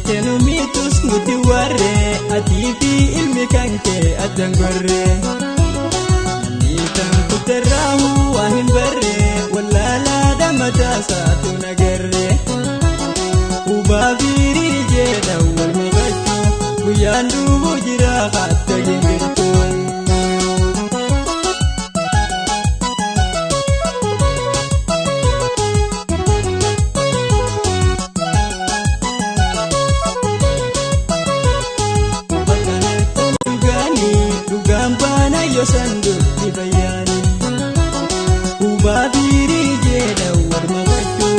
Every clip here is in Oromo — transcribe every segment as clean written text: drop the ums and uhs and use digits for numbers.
Tenumitus nuti warre ati fi ilmi kanke adangorre Nitan kuterahu wahin barre wallala damata satu nagarre Ubabiri jeda wal magachu kuyandu bujira khatta gingirtu Sandu di bayani Ubabiri jeda war magachu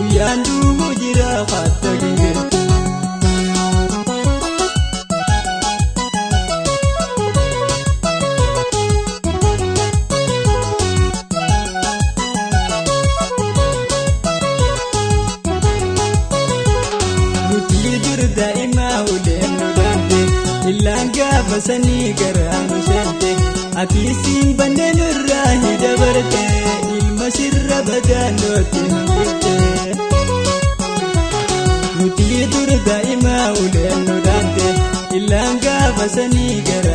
uyandu mujira khatta gingirtu Nutijur daima ulenu dante Ilanga basani garamu sente Atisin bandel rahi dabarte ilmasir badanoti hambite Nutidur daima ulenu dante Ilanga basani gar